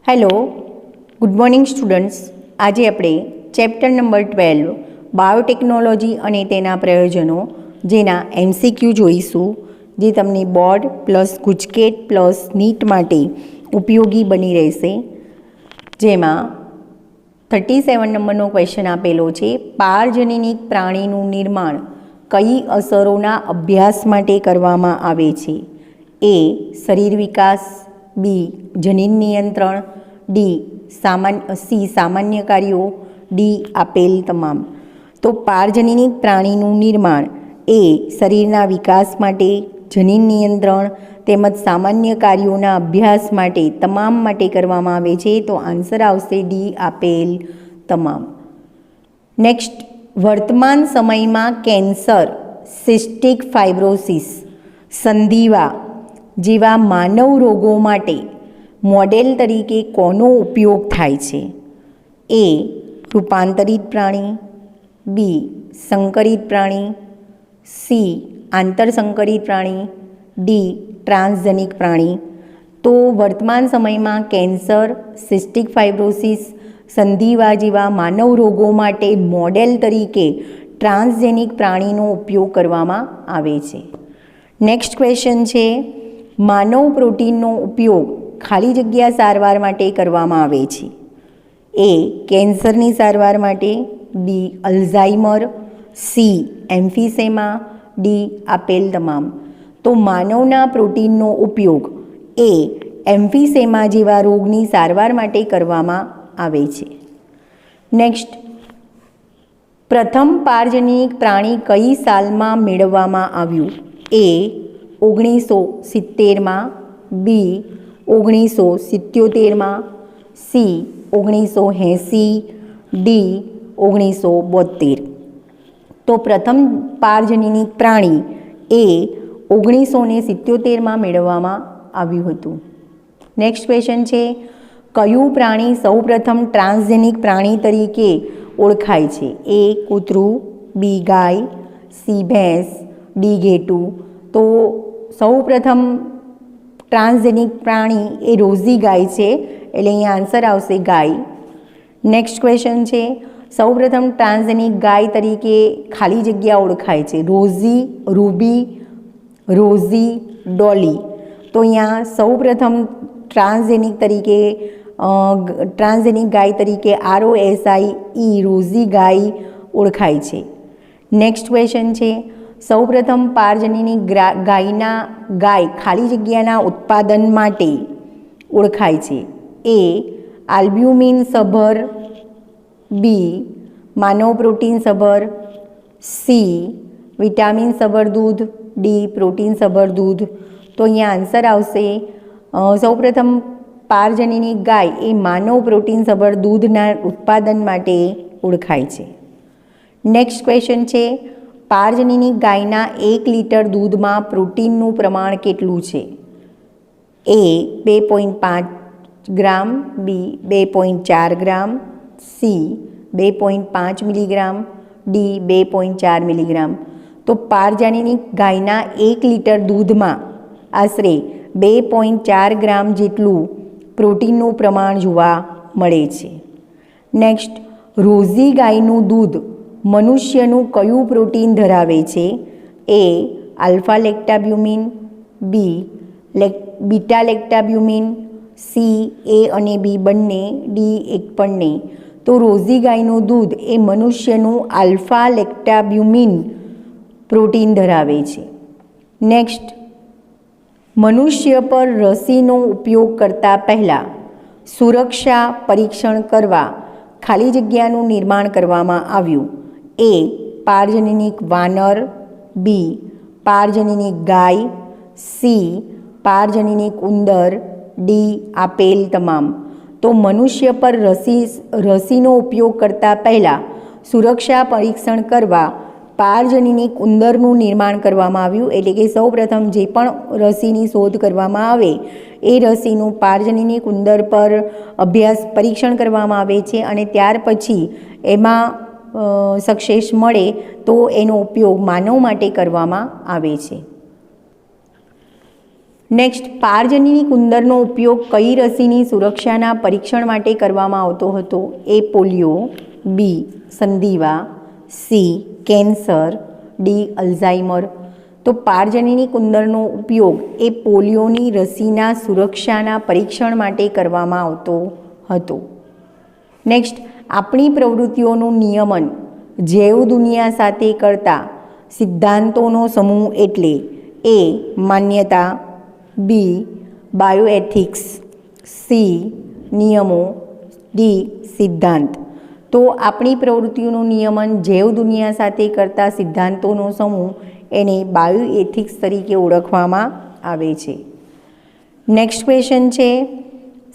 Hello, good morning students. આજે આપણે chapter number 12 biotechnology અને તેના પ્રયોજનો જેના MCQ જોઈશું, જે તમને board plus GUJCET plus NEET માટે ઉપયોગી બની રહેશે. જેમાં 37 નંબરનો ક્વેશ્ચન આપેલો છે. પારજનીનિક પ્રાણીનું નિર્માણ કઈ અસરોના અભ્યાસ માટે કરવામાં આવે છે? એ. શરીર વિકાસ, બી. જનીન નિયંત્રણ, ડી. સામાન્ય કાર્યો, ડી. આપેલ તમામ. તો પારજનીનિક પ્રાણીનું નિર્માણ એ શરીરના વિકાસ માટે, જનીન નિયંત્રણ તેમજ સામાન્ય કાર્યોના અભ્યાસ માટે તમામ માટે કરવામાં આવે છે. તો આન્સર આવશે ડી. આપેલ તમામ. નેક્સ્ટ, વર્તમાન સમયમાં કેન્સર, સિસ્ટિક ફાઇબ્રોસિસ, સંધિવા જેવા માનવ રોગો માટે મોડેલ તરીકે કોનો ઉપયોગ થાય છે? એ. રૂપાંતરિત પ્રાણી, બી. સંકરિત પ્રાણી, સી. આંતરસંકરિત પ્રાણી, ડી. ટ્રાન્સજેનિક પ્રાણી. તો વર્તમાન સમયમાં કેન્સર, સિસ્ટિક ફાઇબ્રોસિસ, સંધિવા જેવા માનવ રોગો માટે મોડેલ તરીકે ટ્રાન્સજેનિક પ્રાણીનો ઉપયોગ કરવામાં આવે છે. નેક્સ્ટ ક્વેશ્ચન છે, માનવ પ્રોટીનનો ઉપયોગ ખાલી જગ્યા સારવાર માટે કરવામાં આવે છે. એ. કેન્સરની સારવાર માટે, B. Alzheimer, C. Emphysema, D. આપેલ તમામ. તો માનવના પ્રોટીનનો ઉપયોગ એ એમ્ફીસેમા જેવા રોગની સારવાર માટે કરવામાં આવે છે. નેક્સ્ટ, પ્રથમ પારજનીનિક પ્રાણી કઈ સાલમાં મેળવવામાં આવ્યું? એ. 1970માં, બી. 1977માં, સી. 1980, ડી. 1972. તો પ્રથમ પારજનીનિક પ્રાણી એ 1977માં મેળવવામાં આવ્યું હતું. નેક્સ્ટ ક્વેશ્ચન છે, કયું પ્રાણી સૌપ્રથમ ટ્રાન્સજેનિક પ્રાણી તરીકે ઓળખાય છે? એ. કૂતરું, બી. ગાય, સી. ભેંસ, ડી. ઘેટું. તો સૌપ્રથમ ટ્રાન્સજેનિક પ્રાણી એ રોઝી ગાય છે, એટલે અહીંયા આન્સર આવશે ગાય. નેક્સ્ટ ક્વેશ્ચન છે, સૌપ્રથમ ટ્રાન્સજેનિક ગાય તરીકે ખાલી જગ્યા ઓળખાય છે? રોઝી, રૂબી, રોઝી, ડોલી. તો અહીંયા સૌપ્રથમ ટ્રાન્સજેનિક ગાય તરીકે ROSIE રોઝી ગાય ઓળખાય છે. નેક્સ્ટ ક્વેશ્ચન છે, સૌપ્રથમ પારજનીનિક ગાય ખાલી જગ્યાના ઉત્પાદન માટે ઓળખાય છે? એ. આલ્બ્યુમિન સભર, બી. માનવ પ્રોટીન સભર, સી. વિટામિન સભર દૂધ, ડી. પ્રોટીન સભર દૂધ. તો અહીંયા આન્સર આવશે સૌપ્રથમ પારજનીનિક ગાય એ માનવ પ્રોટીન સભર દૂધના ઉત્પાદન માટે ઓળખાય છે. નેક્સ્ટ ક્વેશ્ચન છે, પારજનીનિક ગાયના 1 લીટર દૂધમાં પ્રોટીનનું પ્રમાણ કેટલું છે? એ. 2.5 ગ્રામ, બી. 2.4 ગ્રામ, સી. 2.5 milligram, D. 2.4 મિલીગ્રામ. તો પારજનીનિક ગાયના 1 લીટર દૂધમાં આશરે 2.4 ગ્રામ જેટલું પ્રોટીનનું પ્રમાણ જોવા મળે છે. નેક્સ્ટ, રોઝી ગાયનું દૂધ મનુષ્યનું કયું પ્રોટીન ધરાવે છે? A. Alpha lactalbumin, B. Beta lactalbumin, C. A અને બી બંને, ડી. એક પણ નહીં. તો રોઝી ગાયનું દૂધ એ મનુષ્યનું આલ્ફા લેક્ટાબ્યુમિન પ્રોટીન ધરાવે છે. નેક્સ્ટ, મનુષ્ય પર રસીનો ઉપયોગ કરતા પહેલાં સુરક્ષા પરીક્ષણ કરવા ખાલી જગ્યાનું નિર્માણ કરવામાં આવ્યું? એ. પારજનીનિક વાનર, બી. પારજનીનિક ગાય, સી. પારજનીનિક ઉંદર, ડી. આપેલ તમામ. તો મનુષ્ય પર રસીનો ઉપયોગ કરતા પહેલાં સુરક્ષા પરીક્ષણ કરવા પારજનીનિક ઉંદરનું નિર્માણ કરવામાં આવ્યું. એટલે કે સૌપ્રથમ જે પણ રસીની શોધ કરવામાં આવે એ રસીનું પારજનીનિક ઉંદર પર પરીક્ષણ કરવામાં આવે છે, અને ત્યાર પછી એમાં સક્સેસ મળે તો એનો ઉપયોગ માનવ માટે કરવામાં આવે છે. નેક્સ્ટ, પારજનીની કુંદરનો ઉપયોગ કઈ રસીની સુરક્ષાના પરીક્ષણ માટે કરવામાં આવતો હતો? એ પોલિયો, બી સંધિવા, સી કેન્સર, ડી અલ્ઝાઇમર. તો પારજનીની કુંદરનો ઉપયોગ એ પોલિયોની રસીના સુરક્ષાના પરીક્ષણ માટે કરવામાં આવતો હતો. નેક્સ્ટ, આપણી પ્રવૃત્તિઓનું નિયમન જૈવ દુનિયા સાથે કરતા સિદ્ધાંતોનો સમૂહ એટલે એ માન્યતા, બી બાયોએથિક્સ, સી નિયમો, ડી સિદ્ધાંત. તો આપણી પ્રવૃત્તિઓનું નિયમન જૈવ દુનિયા સાથે કરતા સિદ્ધાંતોનો સમૂહ એને બાયોએથિક્સ તરીકે ઓળખવામાં આવે છે. નેક્સ્ટ ક્વેશ્ચન છે,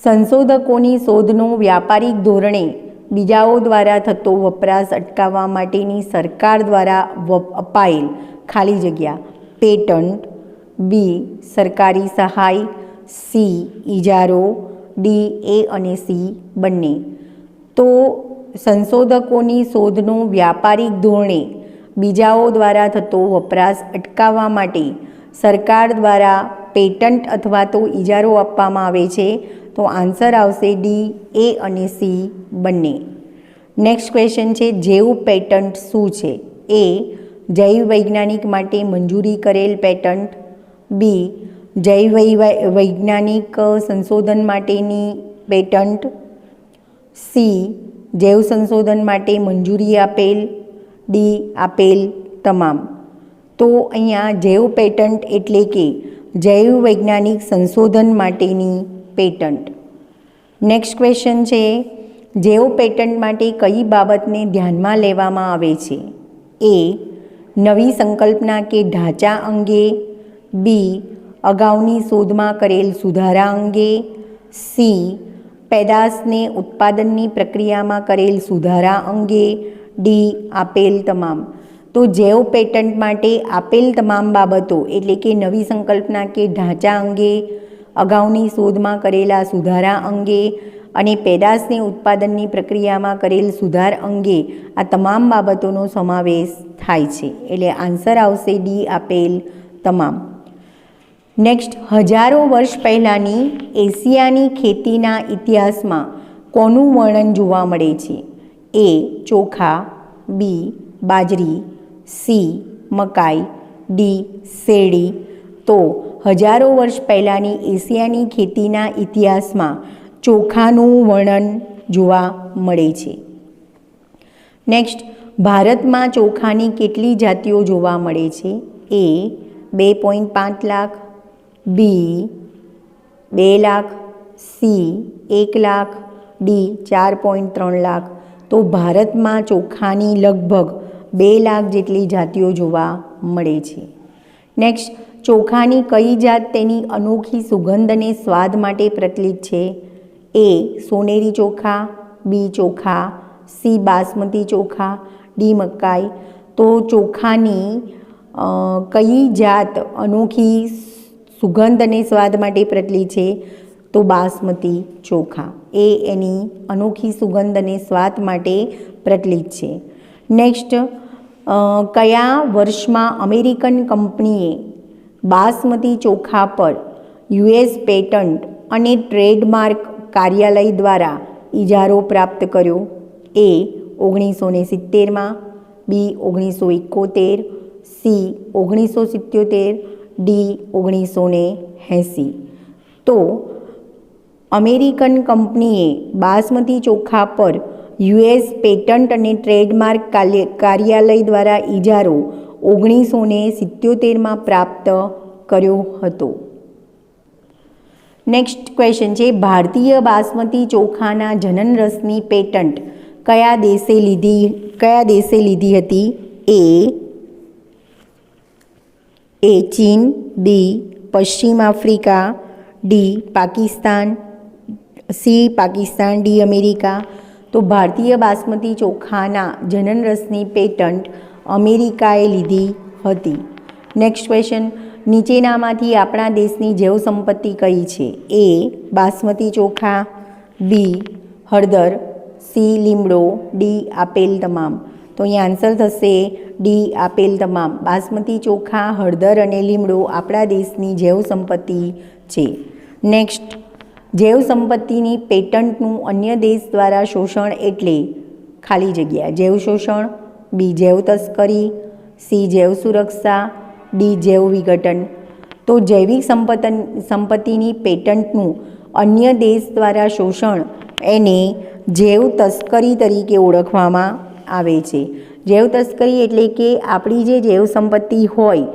સંશોધકોની શોધનો વ્યાપારિક ધોરણે બીજાઓ દ્વારા થતો વપરાશ અટકાવવા માટેની સરકાર દ્વારા અપાયેલ ખાલી જગ્યા પેટન્ટ, બી સરકારી સહાય, સી ઇજારો, ડી એ અને સી બંને. તો સંશોધકોની શોધનો વ્યાપારિક ધોરણે બીજાઓ દ્વારા થતો વપરાશ અટકાવવા માટે સરકાર દ્વારા પેટન્ટ અથવા તો ઇજારો આપવામાં આવે છે. તો આન્સર આવશે ડી એ અને સી બંને. નેક્સ્ટ ક્વેશ્ચન છે, જૈવ પેટન્ટ શું છે? એ જૈવ વૈજ્ઞાનિક માટે મંજૂરી કરેલ પેટન્ટ, બી જૈવ વૈજ્ઞાનિક સંશોધન માટેની પેટન્ટ, સી જૈવ સંશોધન માટે મંજૂરી આપેલ, ડી આપેલ તમામ. તો અહીંયા જૈવ પેટન્ટ એટલે કે જૈવ વૈજ્ઞાનિક સંશોધન માટેની પેટન્ટ. નેક્સ્ટ ક્વેશ્ચન છે, જૈવ પેટન્ટ માટે કઈ બાબતને ધ્યાનમાં લેવામાં આવે છે? એ નવી સંકલ્પના કે ઢાંચા અંગે, બી અગાઉની શોધમાં કરેલ સુધારા અંગે, સી પેદાશને ઉત્પાદનની પ્રક્રિયામાં કરેલ સુધારા અંગે, ડી આપેલ તમામ. તો જૈવ પેટન્ટ માટે આપેલ તમામ બાબતો એટલે કે નવી સંકલ્પના કે ઢાંચા અંગે, અગાઉની શોધમાં કરેલા સુધારા અંગે અને પેદાશને ઉત્પાદનની પ્રક્રિયામાં કરેલ સુધાર અંગે આ તમામ બાબતોનો સમાવેશ થાય છે. એટલે આન્સર આવશે ડી આપેલ તમામ. નેક્સ્ટ, હજારો વર્ષ પહેલાંની એશિયાની ખેતીના ઇતિહાસમાં કોનું વર્ણન જોવા મળે છે? એ ચોખા, બી બાજરી, સી મકાઈ, ડી શેરડી. તો હજારો વર્ષ પહેલાંની એશિયાની ખેતીના ઇતિહાસમાં ચોખાનું વર્ણન જોવા મળે છે. નેક્સ્ટ, ભારતમાં ચોખાની કેટલી જાતિઓ જોવા મળે છે? એ 2.5 લાખ, બી 2 લાખ, સી 1 લાખ, ડી 4.3 લાખ. તો ભારતમાં ચોખાની લગભગ 2 લાખ જેટલી જાતિઓ જોવા મળે છે. નેક્સ્ટ, ચોખાની કઈ જાત તેની અનોખી સુગંધ અને સ્વાદ માટે પ્રચલિત છે? એ સોનેરી ચોખા, બી ચોખા, સી બાસમતી ચોખા, ડી મકાઈ. તો ચોખાની કઈ જાત અનોખી સુગંધ અને સ્વાદ માટે પ્રચલિત છે? તો બાસમતી ચોખા એ એની અનોખી સુગંધ અને સ્વાદ માટે પ્રચલિત છે. નેક્સ્ટ, કયા વર્ષમાં અમેરિકન કંપનીએ બાસમતી ચોખા પર યુએસ પેટન્ટ અને ટ્રેડમાર્ક કાર્યાલય દ્વારા ઇજારો પ્રાપ્ત કર્યો? એ 1970માં, બી 1971, સી 1977, ડી 1980. તો અમેરિકન કંપનીએ બાસમતી ચોખા પર યુએસ પેટન્ટ અને ટ્રેડમાર્ક કાર્યાલય દ્વારા ઇજારો 1977માં પ્રાપ્ત કર્યો હતો. નેક્સ્ટ ક્વેશ્ચન છે, ભારતીય બાસમતી ચોખાના જનન રસની પેટન્ટ કયા દેશે લીધી હતી? એ ચીન, બી પશ્ચિમ Africa, D Pakistan, C Pakistan, D America. તો ભારતીય બાસમતી ચોખાના જનન રસની પેટન્ટ અમેરિકાએ લીધી હતી. નેક્સ્ટ ક્વેશ્ચન, નીચેનામાંથી આપણા દેશની જૈવ સંપત્તિ કઈ છે? એ બાસમતી ચોખા, બી હળદર, સી લીમડો, ડી આપેલ તમામ. તો અહીંયા આન્સર થશે ડી આપેલ તમામ. બાસમતી ચોખા, હળદર અને લીમડો આપણા દેશની જૈવ સંપત્તિ છે. નેક્સ્ટ, જૈવ સંપત્તિની પેટન્ટનું અન્ય દેશ દ્વારા શોષણ એટલે ખાલી જગ્યા. જૈવ શોષણ, બી જૈવ તસ્કરી, સી જૈવ સુરક્ષા, ડી જૈવ વિઘટન. તો જૈવિક સંપત્તિની પેટન્ટનું અન્ય દેશ દ્વારા શોષણ એને જૈવ તસ્કરી તરીકે ઓળખવામાં આવે છે. જૈવ તસ્કરી એટલે કે આપણી જે જૈવ સંપત્તિ હોય,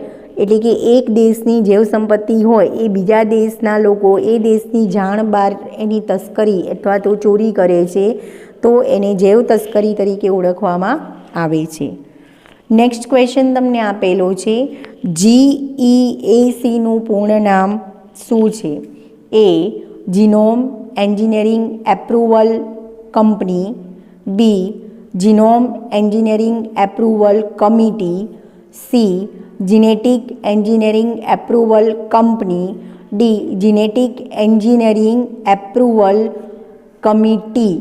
એટલે કે એક દેશની જૈવ સંપત્તિ હોય એ બીજા દેશના લોકો એ દેશની જાણ બહાર એની તસ્કરી અથવા તો ચોરી કરે છે, તો એને જૈવ તસ્કરી તરીકે ઓળખવામાં આવે છે. નેક્સ્ટ ક્વેશ્ચન તમને આપેલો છે, GEACનું પૂર્ણ નામ શું છે? A genome engineering approval company, B genome engineering approval committee, C genetic engineering approval company, D genetic engineering approval committee.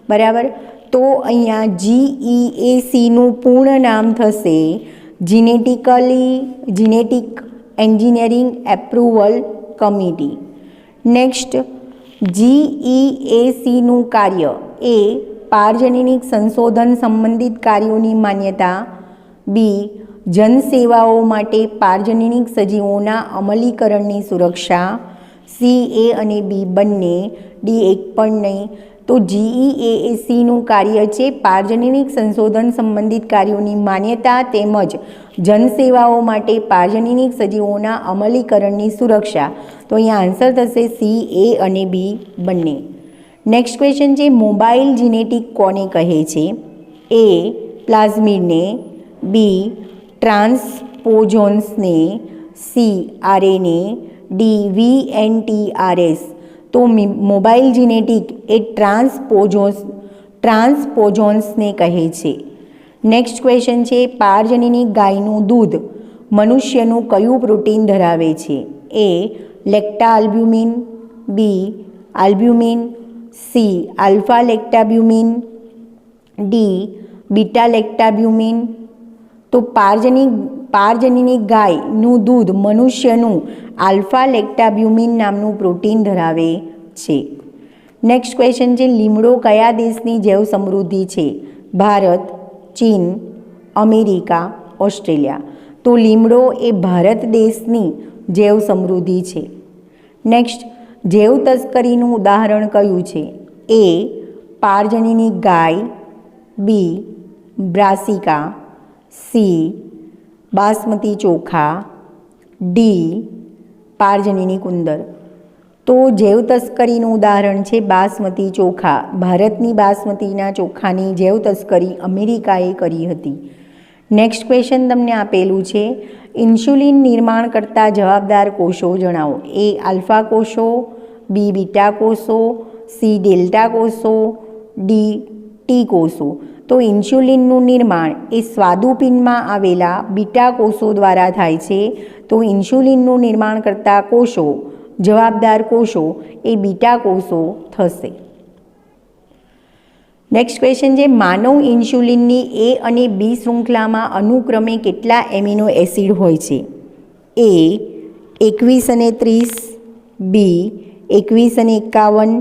બરાબર, તો અહીંયા GEACનું પૂર્ણ નામ થશે genetic engineering approval committee. Next, GEACનું કાર્ય એ પારજનીનિક સંશોધન સંબંધિત કાર્યોની માન્યતા, બી જનસેવાઓ માટે પારજનીનિક સજીવોના અમલીકરણની સુરક્ષા, સી એ અને બી બંને, ડી એક પણ નહીં. તો GEACનું કાર્ય છે પારજનીનિક સંશોધન સંબંધિત કાર્યોની માન્યતા તેમજ જનસેવાઓ માટે પારજનીનિક સજીવોના અમલીકરણની સુરક્ષા. તો અહીંયા આન્સર થશે સી એ અને બી બંને. નેક્સ્ટ ક્વેશ્ચન છે, મોબાઈલ જીનેટિક કોને કહે છે? એ પ્લાઝમિડને, બી ટ્રાન્સપોઝોન્સને, સી RNA, ડી VNTRS. તો મોબાઈલ જીનેટિક એ ટ્રાન્સપોઝોન્સને કહે છે. નેક્સ્ટ ક્વેશ્ચન છે, પારજનીની ગાયનું દૂધ મનુષ્યનું કયું પ્રોટીન ધરાવે છે? A lacta albumin, B albumin, C alpha lactalbumin, D beta lactalbumin. તો પારજનીની ગાયનું દૂધ મનુષ્યનું આલ્ફા લેક્ટાબ્યુમિન નામનું પ્રોટીન ધરાવે છે. નેક્સ્ટ ક્વેશ્ચન છે, લીમડો કયા દેશની જૈવ સમૃદ્ધિ છે? ભારત, ચીન, અમેરિકા, ઓસ્ટ્રેલિયા. તો લીમડો એ ભારત દેશની જૈવ સમૃદ્ધિ છે. નેક્સ્ટ, જૈવ તસ્કરીનું ઉદાહરણ કયું છે? એ પારજનીની ગાય, બી બ્રાસિકા, સી બાસમતી ચોખા, ડી પારજનીની કુંદર. તો જૈવ તસ્કરીનું ઉદાહરણ છે બાસમતી ચોખા. ભારતની બાસમતીના ચોખાની જૈવ તસ્કરી અમેરિકાએ કરી હતી. નેક્સ્ટ ક્વેશ્ચન તમને આપેલું છે, ઇન્સ્યુલિન નિર્માણ કરતા જવાબદાર કોષો જણાવો. એ આલ્ફા કોષો, બી બીટા કોષો, સી ડેલ્ટા કોષો, ડી ટી કોષો. તો ઇન્સ્યુલિનનું નિર્માણ એ સ્વાદુપિંડમાં આવેલા બીટા કોષો દ્વારા થાય છે. તો ઇન્સ્યુલિનનું નિર્માણ કરતા કોષો, જવાબદાર કોષો એ બીટા કોષો થશે. નેક્સ્ટ ક્વેશ્ચન છે, માનવ ઇન્સ્યુલિનની એ અને બી શૃંખલામાં અનુક્રમે કેટલા એમિનો એસિડ હોય છે? એ 21 અને 30, બી 21 અને 51,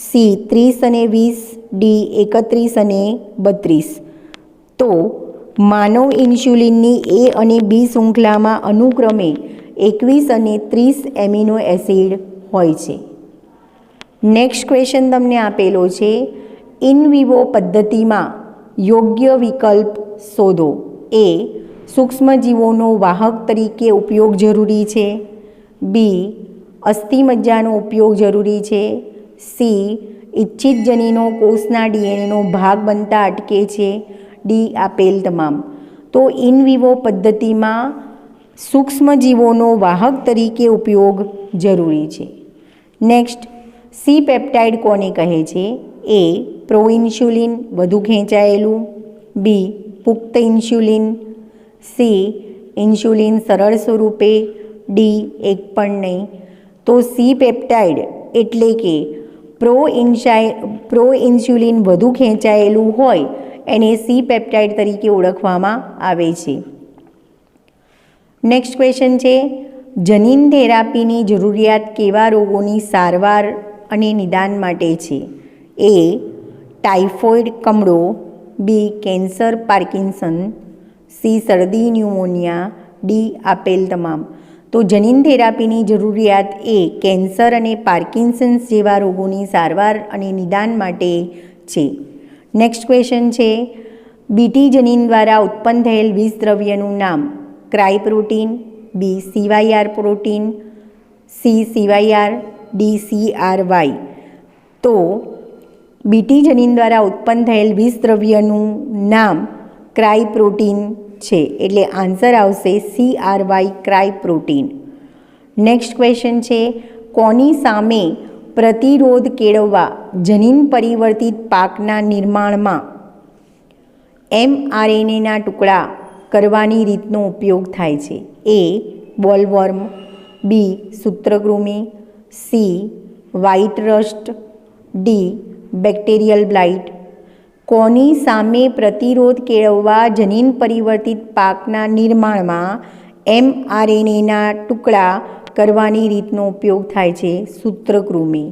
સી 30 અને 20, ડી 31 અને 32. તો માનવ ઇન્સ્યુલિનની એ અને બી શૃંખલામાં અનુક્રમે 21 અને 30 એમિનો એસિડ હોય છે. નેક્સ્ટ ક્વેશ્ચન તમને આપેલો છે, ઇન વિવો પદ્ધતિમાં યોગ્ય વિકલ્પ શોધો. એ સૂક્ષ્મજીવોનો વાહક તરીકે ઉપયોગ જરૂરી છે, બી અસ્થિમજ્જાનો ઉપયોગ જરૂરી છે, સી ઇચ્છિત જનીનો કોષના ડીએનએનો ભાગ બનતા અટકે છે, ડી આપેલ તમામ. તો ઇન વિવો પદ્ધતિમાં સૂક્ષ્મજીવોનો વાહક તરીકે ઉપયોગ જરૂરી છે. નેક્સ્ટ, સી પેપ્ટાઇડ કોને કહે છે? એ પ્રો ઇન્સ્યુલિન વધુ ખેંચાયેલું, બી પુખ્ત ઇન્સ્યુલિન, સી ઇન્સ્યુલિન સરળ સ્વરૂપે, ડી એક પણ નહીં. તો સી પેપ્ટાઇડ એટલે કે પ્રો ઇન્સ્યુલિન વધુ ખેંચાયેલું હોય એને સી પેપ્ટાઇડ તરીકે ઓળખવામાં આવે છે. નેક્સ્ટ ક્વેશ્ચન છે, જનીન થેરાપીની જરૂરિયાત કેવા રોગોની સારવાર અને નિદાન માટે છે? એ ટાઇફોઇડ કમળો, બી કેન્સર પાર્કિન્સન, સી શરદી ન્યુમોનિયા, ડી આપેલ તમામ. તો જનીન થેરાપીની જરૂરિયાત એ કેન્સર અને પાર્કિન્સન્સ જેવા રોગોની સારવાર અને નિદાન માટે છે. નેક્સ્ટ ક્વેશ્ચન છે, બીટી જનીન દ્વારા ઉત્પન્ન થયેલ વિષદ્રવ્યનું નામ? ક્રાય પ્રોટીન, બી CYR protein, C CYR, D CRY. તો બીટી જનીન દ્વારા ઉત્પન્ન થયેલ વિષદ્રવ્યનું નામ ક્રાય પ્રોટીન છે, એટલે આન્સર આવશે CRY cry protein. Next question છે, કોની સામે પ્રતિરોધ કેળવવા જનીન પરિવર્તિત પાકના નિર્માણમાં mRNAના ટુકડા કરવાની રીતનો ઉપયોગ થાય છે? એ બોલવર્મ, બી સૂત્રકૃમિ, C white rust, D bacterial blight. કોની સામે પ્રતિરોધ કેળવવા જનીન પરિવર્તિત પાકના નિર્માણમાં mRNAના ટુકડા કરવાની રીતનો ઉપયોગ થાય છે? સૂત્રકૃમિ.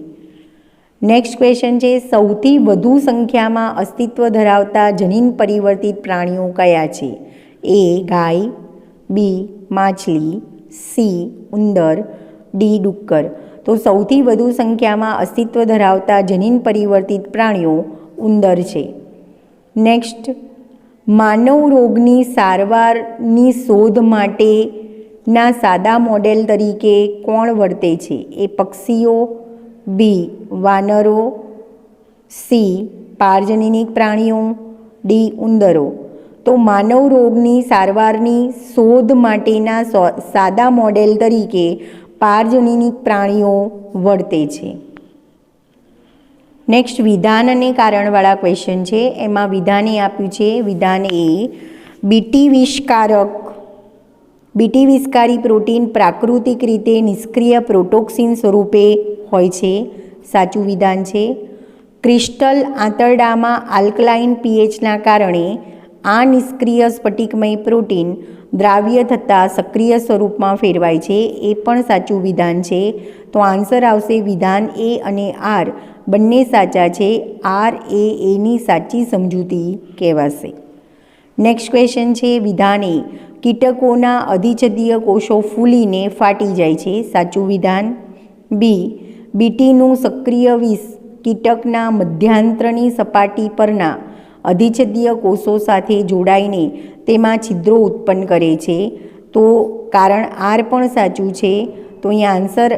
નેક્સ્ટ ક્વેશ્ચન છે, સૌથી વધુ સંખ્યામાં અસ્તિત્વ ધરાવતા જનીન પરિવર્તિત પ્રાણીઓ કયા છે? એ ગાય, બી માછલી, સી ઉંદર, ડી ડુક્કર. તો સૌથી વધુ સંખ્યામાં અસ્તિત્વ ધરાવતા જનીન પરિવર્તિત પ્રાણીઓ ઉંદર છે. નેક્સ્ટ, માનવ રોગની સારવારની શોધ માટેના સાદા મોડેલ તરીકે કોણ વર્તે છે? એ પક્ષીઓ, બી વાનરો, સી પારજનીનિક પ્રાણીઓ, ડી ઉંદરો. તો માનવ રોગની સારવારની શોધ માટેના સાદા મોડેલ તરીકે પારજનીનિક પ્રાણીઓ વર્તે છે. નેક્સ્ટ, વિધાન અને કારણવાળા ક્વેશ્ચન છે. એમાં વિધાન એ આપ્યું છે, વિધાન એ બીટી વિષકારી પ્રોટીન પ્રાકૃતિક રીતે નિષ્ક્રિય પ્રોટોક્સિન સ્વરૂપે હોય છે. સાચું વિધાન છે. ક્રિસ્ટલ આંતરડામાં આલ્કલાઇન પીએચના કારણે આ નિષ્ક્રિય સ્ફટિકમય પ્રોટીન દ્રાવ્ય થતાં સક્રિય સ્વરૂપમાં ફેરવાય છે. એ પણ સાચું વિધાન છે. તો આન્સર આવશે વિધાન એ અને આર બંને સાચા છે. આર એ એની સાચી સમજૂતી કહેવાશે. નેક્સ્ટ ક્વેશ્ચન છે, વિધાન એ કીટકોના અધિચ્છદીય કોષો ફૂલીને ફાટી જાય છે. સાચું વિધાન. બી બીટીનું સક્રિય વિષ કીટકના મધ્યાંત્રની સપાટી પરના અધિચ્છદીય કોષો સાથે જોડાઈને તેમાં છિદ્રો ઉત્પન્ન કરે છે. તો કારણ આર પણ સાચું છે. તો અહીંયા આન્સર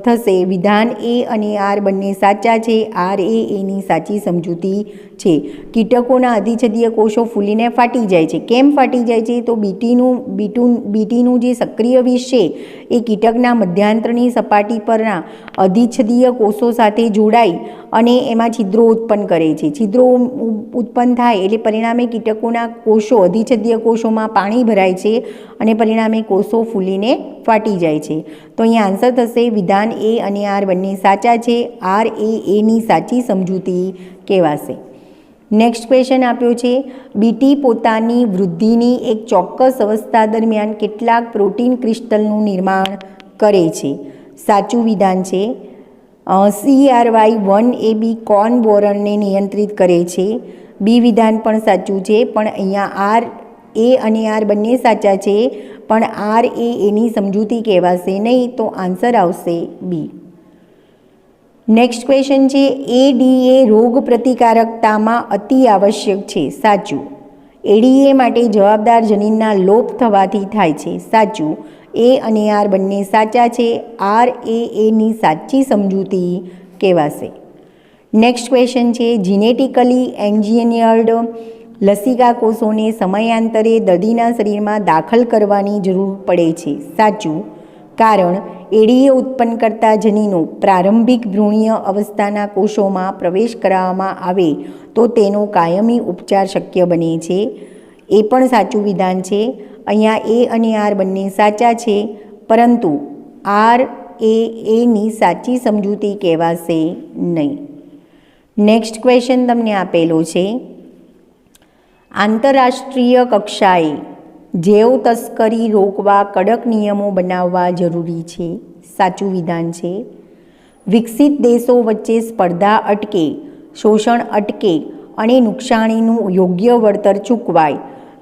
થશે વિધાન એ અને આર બંને સાચા છે. આર એ એની સાચી સમજૂતી છે. કીટકોના અધિચ્છદીય કોષો ફૂલીને ફાટી જાય છે. કેમ ફાટી જાય છે? તો બીટીનું જે સક્રિય વિષ છે એ કીટકના મધ્યાંત્રની સપાટી પરના અધિચ્છદીય કોષો સાથે જોડાઈ અને એમાં છિદ્રો ઉત્પન્ન કરે છે. છિદ્રો ઉત્પન્ન થાય એટલે પરિણામે કીટકોના કોષો અધિચ્છદીય કોષોમાં પાણી ભરાય છે અને પરિણામે કોષો ફૂલીને ફાટી જાય છે. તો અહીંયા આન્સર થશે વિધાન એ અને આર બંને સાચા છે. આર એ એની સાચી સમજૂતી કહેવાશે. નેક્સ્ટ ક્વેશ્ચન આપ્યો છે, બીટી પોતાની વૃદ્ધિની એક ચોક્કસ અવસ્થા દરમિયાન કેટલાક પ્રોટીન ક્રિસ્ટલનું નિર્માણ કરે છે. સાચું વિધાન છે. CRY1AB કોર્ન બોરનને નિયંત્રિત કરે છે. બી વિધાન પણ સાચું છે, પણ અહીંયા આર એ અને આર બંને સાચા છે, પણ આર એ એની સમજૂતી કહેવાશે નહીં. તો આન્સર આવશે બી. નેક્સ્ટ ક્વેશ્ચન છે, એડીએ રોગ પ્રતિકારકતામાં અતિ આવશ્યક છે. સાચું. એડીએ માટે જવાબદાર જનીનના લોપ થવાથી થાય છે. સાચું. એ અને આર બંને સાચા છે. આર એ એની સાચી સમજૂતી કહેવાશે. નેક્સ્ટ ક્વેશ્ચન છે, જીનેટિકલી એન્જિનિયર્ડ લસિકા કોષોને સમયાંતરે દર્દીના શરીરમાં દાખલ કરવાની જરૂર પડે છે. સાચું. કારણ એડીએ ઉત્પન્ન કરતા જનીનો પ્રારંભિક ભ્રૂણીય અવસ્થાના કોષોમાં પ્રવેશ કરાવવામાં આવે તો તેનો કાયમી ઉપચાર શક્ય બને છે. એ પણ સાચું વિધાન છે. અહીંયા એ અને આર બંને સાચા છે, પરંતુ આર એ એની સાચી સમજૂતી કહેવાશે નહીં. નેક્સ્ટ ક્વેશ્ચન તમને આપેલો છે, આંતરરાષ્ટ્રીય કક્ષાએ જૈવ તસ્કરી રોકવા કડક નિયમો બનાવવા જરૂરી છે, સાચું વિધાન છે. વિકસિત દેશો વચ્ચે સ્પર્ધા અટકે, શોષણ અટકે અને નુકસાનીનું યોગ્ય વળતર ચૂકવાય,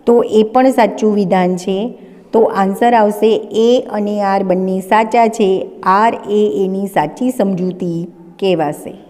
તો એ પણ સાચું વિધાન છે. તો આન્સર આવશે એ અને આર બંને સાચા છે. આર એ એની સાચી સમજૂતી કહેવાશે.